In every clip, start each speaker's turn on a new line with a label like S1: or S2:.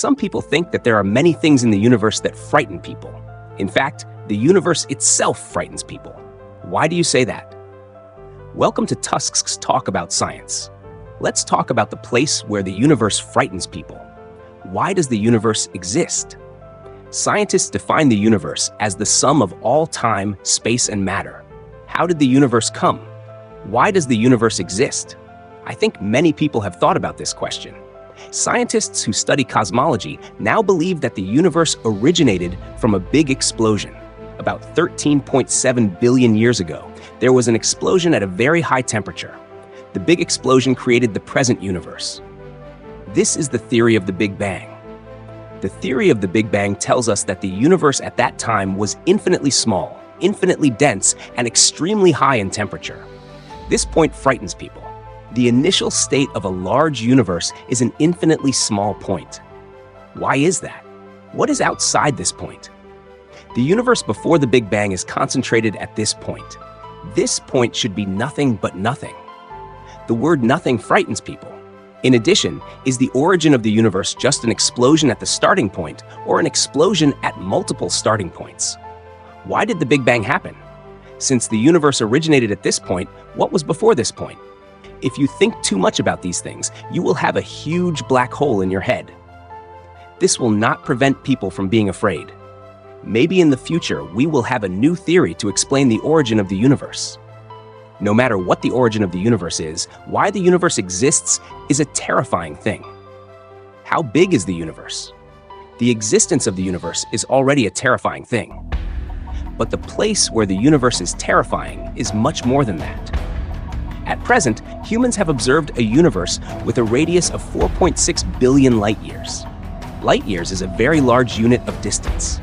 S1: Some people think that there are many things in the universe that frighten people. In fact, the universe itself frightens people. Why do you say that? Welcome to Tusk's Talk About Science. Let's talk about the place where the universe frightens people. Why does the universe exist? Scientists define the universe as the sum of all time, space, and matter. How did the universe come? Why does the universe exist? I think many people have thought about this question. Scientists who study cosmology now believe that the universe originated from a big explosion. About 13.7 billion years ago, there was an explosion at a very high temperature. The big explosion created the present universe. This is the theory of the Big Bang. The theory of the Big Bang tells us that the universe at that time was infinitely small, infinitely dense, and extremely high in temperature. This point frightens people. The initial state of a large universe is an infinitely small point. Why is that? What is outside this point? The universe before the Big Bang is concentrated at this point. This point should be nothing but nothing. The word nothing frightens people. In addition, is the origin of the universe just an explosion at the starting point or an explosion at multiple starting points? Why did the Big Bang happen? Since the universe originated at this point, what was before this point? If you think too much about these things, you will have a huge black hole in your head. This will not prevent people from being afraid. Maybe in the future, we will have a new theory to explain the origin of the universe. No matter what the origin of the universe is, why the universe exists is a terrifying thing. How big is the universe? The existence of the universe is already a terrifying thing. But the place where the universe is terrifying is much more than that. At present, humans have observed a universe with a radius of 4.6 billion light-years. Light-years is a very large unit of distance.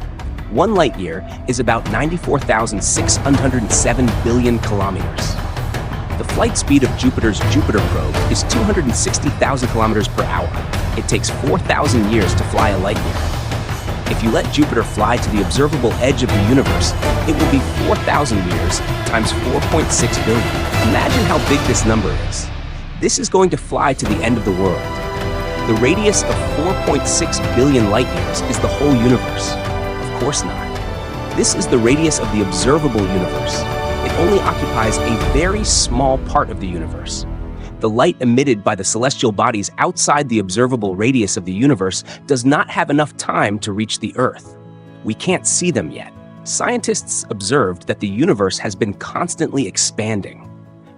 S1: 1 light-year is about 94,607 billion kilometers. The flight speed of Jupiter's Jupiter probe is 260,000 kilometers per hour. It takes 4,000 years to fly a light year. If you let Jupiter fly to the observable edge of the universe, it will be 4,000 years times 4.6 billion. Imagine how big this number is. This is going to fly to the end of the world. The radius of 4.6 billion light years is the whole universe. Of course not. This is the radius of the observable universe. It only occupies a very small part of the universe. The light emitted by the celestial bodies outside the observable radius of the universe does not have enough time to reach the Earth. We can't see them yet. Scientists observed that the universe has been constantly expanding.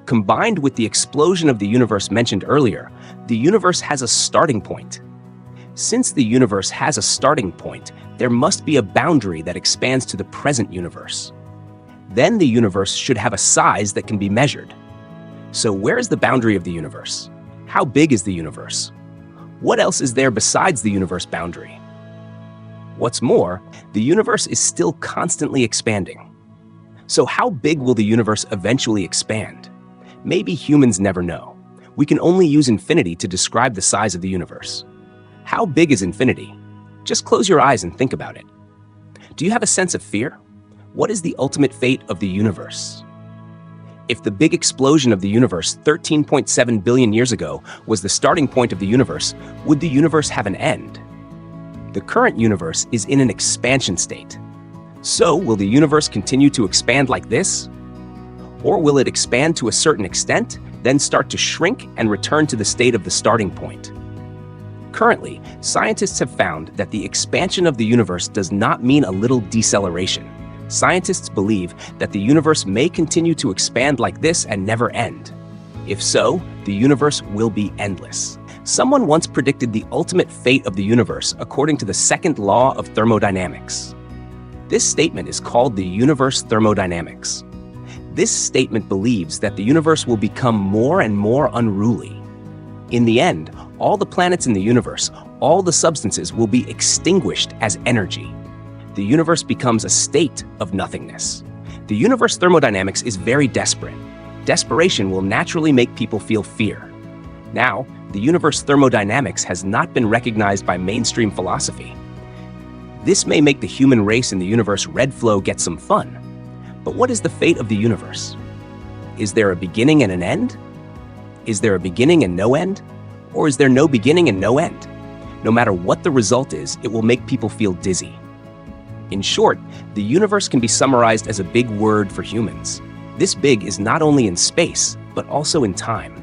S1: Combined with the explosion of the universe mentioned earlier, the universe has a starting point. Since the universe has a starting point, there must be a boundary that expands to the present universe. Then the universe should have a size that can be measured. So where is the boundary of the universe? How big is the universe? What else is there besides the universe boundary? What's more, the universe is still constantly expanding. So how big will the universe eventually expand? Maybe humans never know. We can only use infinity to describe the size of the universe. How big is infinity? Just close your eyes and think about it. Do you have a sense of fear? What is the ultimate fate of the universe? If the big explosion of the universe 13.7 billion years ago was the starting point of the universe, would the universe have an end? The current universe is in an expansion state. So, will the universe continue to expand like this? Or will it expand to a certain extent, then start to shrink and return to the state of the starting point? Currently, scientists have found that the expansion of the universe does not mean a little deceleration. Scientists believe that the universe may continue to expand like this and never end. If so, the universe will be endless. Someone once predicted the ultimate fate of the universe according to the second law of thermodynamics. This statement is called the universe thermodynamics. This statement believes that the universe will become more and more unruly. In the end, all the planets in the universe, all the substances will be extinguished as energy. The universe becomes a state of nothingness. The universe thermodynamics is very desperate. Desperation will naturally make people feel fear. Now, the universe thermodynamics has not been recognized by mainstream philosophy. This may make the human race in the universe red flow get some fun. But what is the fate of the universe? Is there a beginning and an end? Is there a beginning and no end? Or is there no beginning and no end? No matter what the result is, it will make people feel dizzy. In short, the universe can be summarized as a big word for humans. This big is not only in space, but also in time.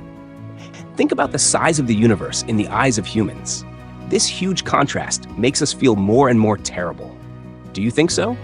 S1: Think about the size of the universe in the eyes of humans. This huge contrast makes us feel more and more terrible. Do you think so?